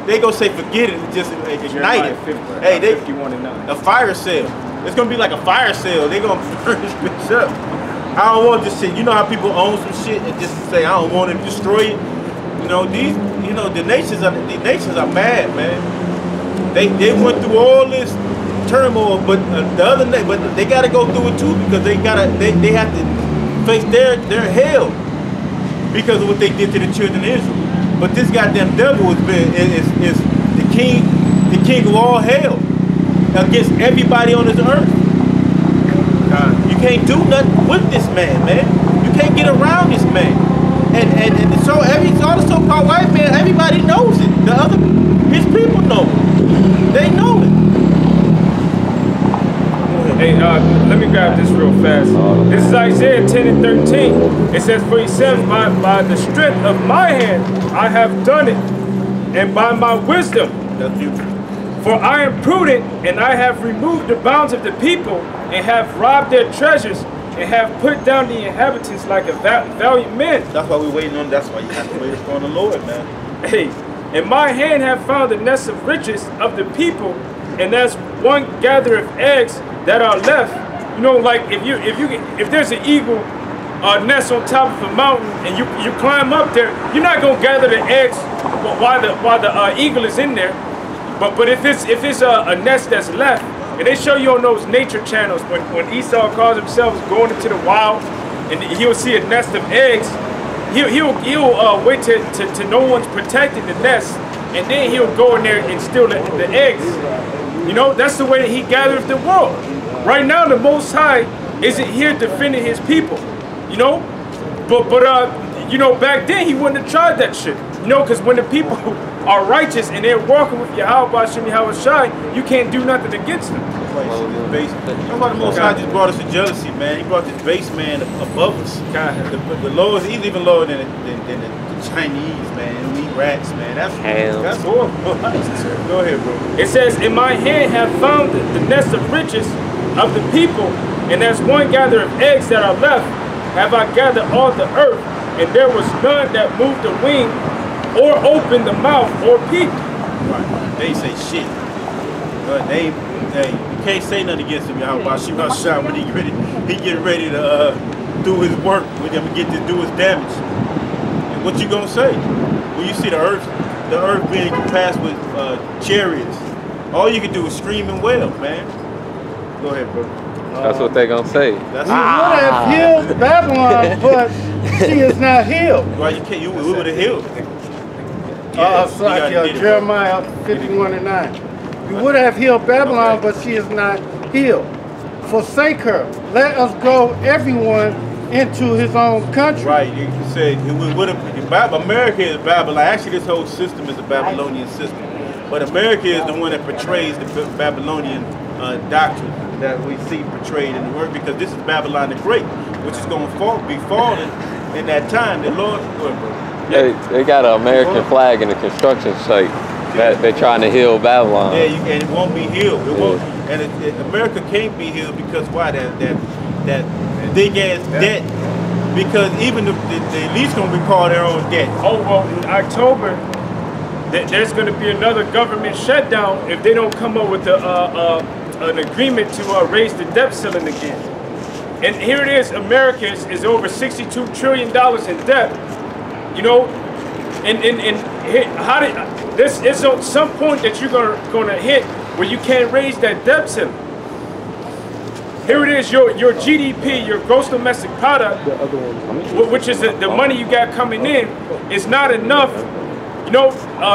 they gonna say forget it, just ignite it. Hey, they 51:9. a fire sale. It's gonna be like a fire sale. They gonna burn this bitch up. I don't want this shit. You know how people own some shit and just say I don't want to destroy it. You know the nations are mad, man. They went through all this turmoil, but but they gotta go through it too because they have to face their hell because of what they did to the children of Israel. But this goddamn devil is the king of all hell against everybody on this earth. You can't do nothing with this man. You can't get around this man. And so all the so-called white man, everybody knows it. His people know it. They know it. Hey, let me grab this real fast. This is Isaiah 10:13. It says, "For he says, by the strength of my hand I have done it, and by my wisdom. That's you. For I am prudent, and I have removed the bounds of the people, and have robbed their treasures, and have put down the inhabitants like a valiant man." That's why we're waiting on. That's why you have to wait upon the Lord, man. Hey, and my hand have found the nest of riches of the people, and as one gatherer of eggs that are left. You know, like if there's an eagle nest on top of a mountain and you climb up there, you're not gonna gather the eggs while the eagle is in there. But if it's a nest that's left, and they show you on those nature channels when Esau calls himself going into the wild, and he'll see a nest of eggs, he'll wait to no one's protecting the nest, and then he'll go in there and steal the eggs. You know, that's the way that he gathers the world. Right now, the Most High isn't here defending his people. You know, but you know, back then he wouldn't have tried that shit. You know, because when the people are righteous and they're walking with Yahweh Shem Yahweh Shai, you can't do nothing against them. That's why the Most High just brought us to jealousy, man. He brought this base man above us. The lowest, he's even lower than the Chinese, man. We eat rats, man. That's horrible. Go ahead, bro. It says, "In my hand have found the nest of riches of the people, and as one gatherer of eggs that are left, have I gathered all the earth, and there was none that moved the wing, or opened the mouth, or peeped." Right. They say shit. But you can't say nothing against him, Yahweh Shema Shai, when he get ready to do his work, when he get to do his damage. And what you gonna say? When you see the earth being compassed with chariots, all you can do is scream and wail, man. Go ahead, bro. That's what they gonna say. We would have healed Babylon, but she is not healed. Why you can't? We would have healed. Jeremiah 51:9. We would have healed Babylon, but she is not healed. Forsake her. Let us go, everyone, into his own country. Right. You said it would have. America is Babylon. Actually, this whole system is a Babylonian system. But America is the one that portrays the Babylonian doctrine that we see portrayed in the word, because this is Babylon the Great, which is going to be falling in that time. The Lord, they got an American flag in the construction site that they're trying to heal Babylon. Yeah, and it won't be healed. It won't, and America can't be healed because why? That big ass debt. Because even the elites gonna be called their own debt. Oh well, in October, there's going to be another government shutdown if they don't come up with an agreement to raise the debt ceiling again. And here it is, America is over $62 trillion in debt. You know, and how did this is at some point that you're gonna hit where you can't raise that debt ceiling. Here it is, your GDP, your gross domestic product, which is the money you got coming in, is not enough. You know,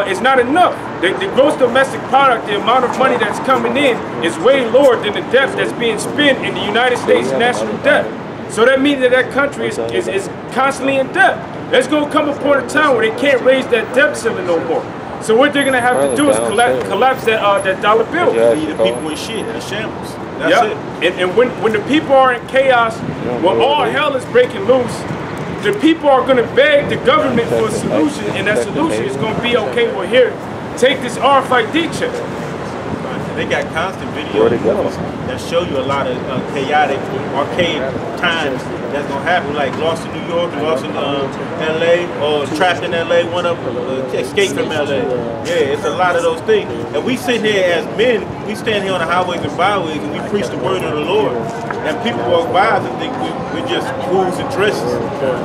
it's not enough. The gross domestic product, the amount of money that's coming in, is way lower than the debt that's being spent in the United States national debt. So that means that country is constantly in debt. There's going to come a point in time where they can't raise that debt ceiling no more. So what they're going to have to do is collapse that dollar bill. Leave the people in shit, in shambles. That's it. And when the people are in chaos, when all hell is breaking loose, the people are going to beg the government for a solution, and that solution is going to be, okay, well here, take this RFID chip. They got constant Where'd videos it go? that show you a lot of chaotic, archaic times that's gonna happen. Like lost in New York, lost in LA, or trapped in LA, one of escaped from LA. Yeah, it's a lot of those things. And we sit here as men, we stand here on the highways and byways and we preach the word of the Lord. And people walk by us and think we're just fools and dresses.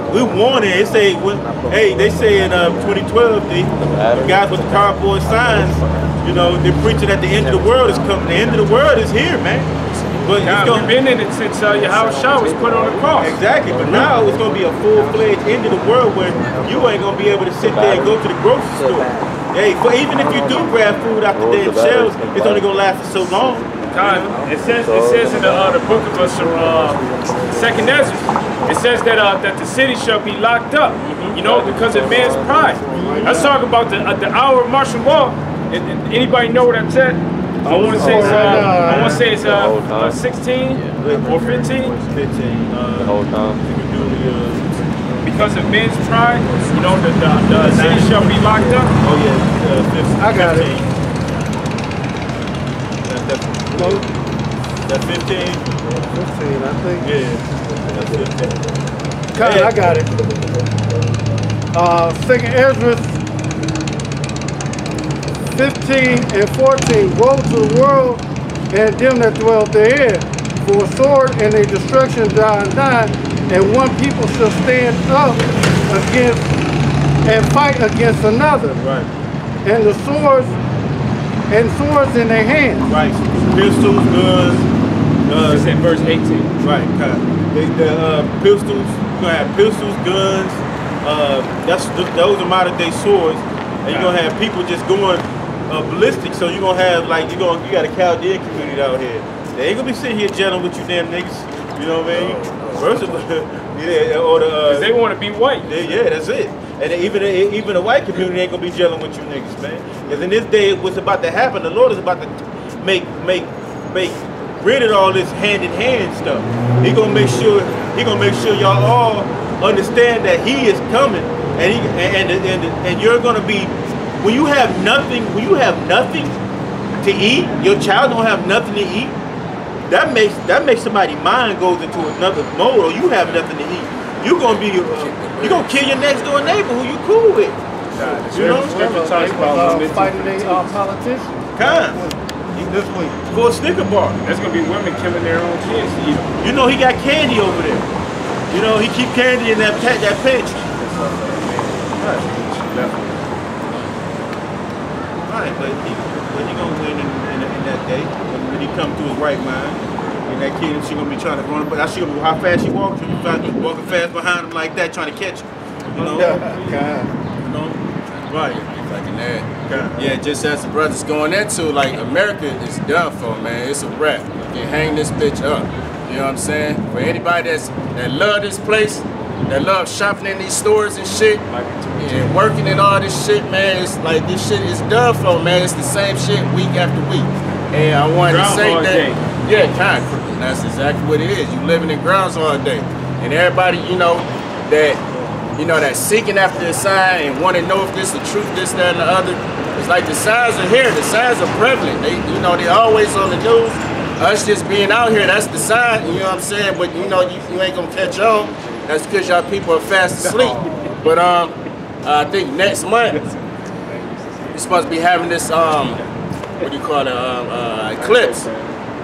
We warn it. They say in 2012, the guys with the cardboard signs, you know, they're preaching that the end of the world is coming. The end of the world is here, man. But we've been in it since Yahushua was put on the cross. Exactly, but now it's going to be a full-fledged end of the world where you ain't going to be able to sit there and go to the grocery store. Hey, but even if you do grab food out the damn shelves, it's only going to last for so long. It says in the book of Second Ezra, it says that the city shall be locked up, you know, because of man's pride. Let's talk about the hour of martial law. Anybody know what that's at? I want to say it's 16 or 15. 15. The whole time. Because of men's pride, you know, the city shall be locked up. Oh yeah, 15. I got it. That's 15. 15, I think. Yeah, that's 15. I got it. Second Ezra 15 and 14. Woe to the world and them that dwell therein, for a sword and a destruction draw nigh, and one people shall stand up against and fight against another. Right. And the swords in their hands. Right. Pistols, guns. It's in verse 18. Right. The pistols. You're gonna have pistols, guns. Those are modern day swords, and you're gonna have people just going ballistic. So you're gonna have you got a Chaldean community out here. They ain't gonna be sitting here gelling with you damn niggas. You know what I mean? First of all, yeah, or they want to be white. Yeah, that's it. And even the white community ain't gonna be gelling with you niggas, man. Because in this day, what's about to happen, the Lord is about to make rid of all this hand-in-hand stuff. He gonna make sure y'all all understand that He is coming, and you're gonna be when you have nothing to eat. Your child don't have nothing to eat. That makes somebody's mind goes into another mode, or you have nothing to eat. You're gonna kill your next door neighbor who you cool with. You know, fighting a politician. This week for a Snicker bar. There's gonna be women killing their own kids to eat them. You know he got candy over there. You know he keep candy in that pantry. Right, but he gonna win in that day when he come to his right mind. And that kid, she gonna be trying to run, but I see how fast she walks. She be walking fast behind him like that, trying to catch him. You know, you know, right. Yeah, just as the brothers going into, like, America is done for, man. It's a wrap. You can hang this bitch up. You know what I'm saying? For anybody that love this place, that love shopping in these stores and shit, and working and all this shit, man, it's like this shit is done for, man. It's the same shit week after week. And I wanted to say that, yeah, kind of. That's exactly what it is. You living in grounds all day. And everybody, that's seeking after the sign and want to know if this is the truth, this, that, and the other. It's like the signs are here. The signs are prevalent. They're always on the news. Us just being out here, that's the sign, you know what I'm saying? But you ain't gonna catch on. That's because y'all people are fast asleep. But I think next month, you're supposed to be having this, eclipse,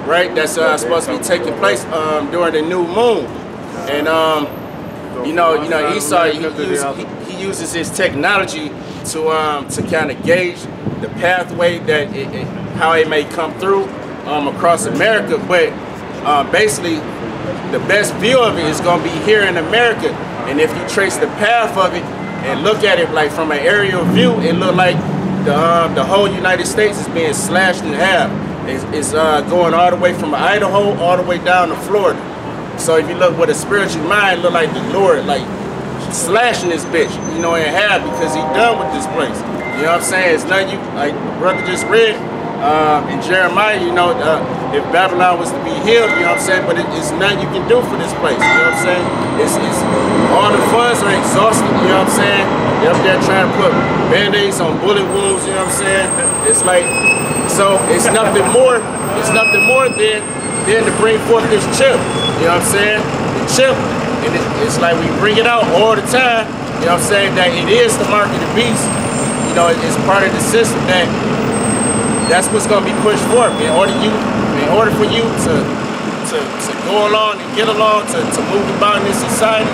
right? That's supposed to be taking place during the new moon. And Esau, he uses his technology to kind of gauge the pathway that how it may come through across America. But basically, the best view of it is going to be here in America. And if you trace the path of it and look at it like from an aerial view, it look like the whole United States is being slashed in half. It's going all the way from Idaho all the way down to Florida. So if you look with a spiritual mind, look like the Lord, like slashing this bitch, in half because he done with this place. You know what I'm saying? It's nothing like the brother just read. in Jeremiah, you know, if Babylon was to be healed, you know what I'm saying, but it's nothing you can do for this place, you know what I'm saying? It's all the funds are exhausted, you know what I'm saying? They're up there trying to put band-aids on bullet wounds, you know what I'm saying? It's like, so it's nothing more than to bring forth this chip, you know what I'm saying? The chip, and it's like we bring it out all the time, you know what I'm saying, that it is the mark of the beast. You know, it's part of the system that's what's gonna be pushed forth in order for you to go along and get along, to move about in this society.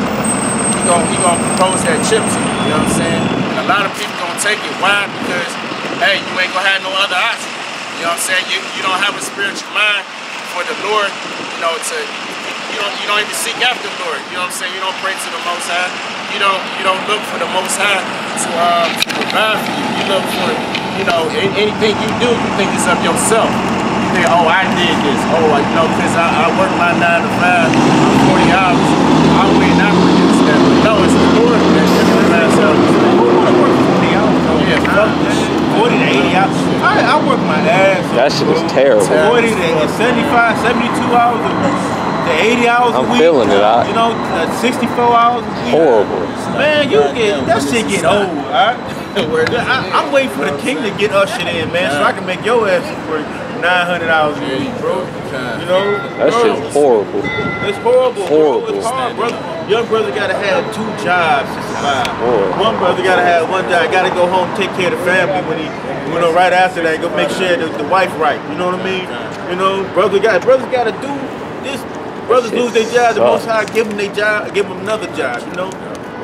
He gonna propose that chip to you, you know what I'm saying? And a lot of people gonna take it. Why? Because hey, you ain't gonna have no other option. You know what I'm saying? You don't have a spiritual mind for the Lord, you know, you don't even seek after the Lord. You know what I'm saying? You don't pray to the Most High. You don't look for the Most High to provide for you. You look for, you know, anything you do, you think it's of yourself. You think, oh, I did this. Oh, you know, because I work my 9 to 5, 40 hours. I will not produce that. But no, it's the Lord that provides out. Who want to work 40 hours? Yeah, 40 to 80 hours. I work my ass off. That shit is terrible. 40 to 75, 72 hours a week. To 80 hours a week. I'm feeling it. You know, 64 hours a week. Horrible. Man, that shit get old, alright? I'm waiting for the king to get ushered in, man, so I can make your ass work 900 hours a week, bro. You know? That shit's horrible. It's horrible. Horrible. Bro. It's hard, brother. Young brother gotta have 2 jobs to survive. Horrible. One brother gotta have 1 job. Gotta go home, take care of the family when he, you know, right after that, go make sure the wife right. You know what I mean? You know, brothers gotta do this. Brothers lose their jobs. The Most High give them their job, give them another job. You know,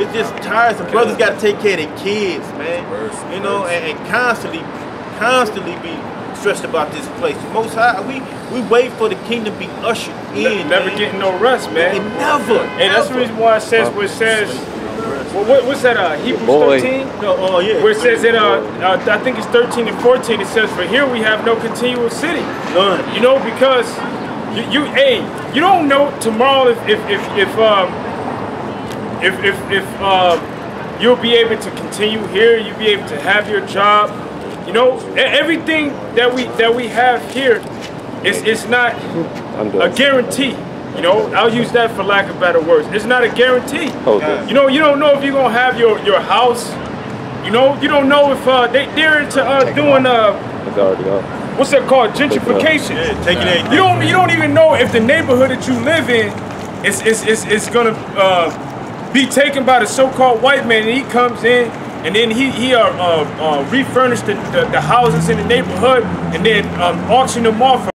it's just tiresome. Brothers gotta take care of their kids, man. You know, and constantly be stressed about this place. The Most High, we wait for the kingdom to be ushered in. Never getting no rest, man. And never. And that's the reason why it says what it says. What's that? Hebrews 13? Oh yeah. Where it says in I think it's 13 and 14. It says, "For here we have no continual city." None. You know, because you don't know tomorrow if you'll be able to continue here. You'll be able to have your job. You know, everything that we have here is not a guarantee. You know, I'll use that for lack of better words. It's not a guarantee. Okay. You know, you don't know if you're gonna have your house. You know, you don't know if they're into doing It's already up. what's that called, gentrification. Yeah, taking it. You don't even know if the neighborhood that you live in is gonna be taken by the so-called white man, and he comes in and then he refurnished the houses in the neighborhood and then auction them off.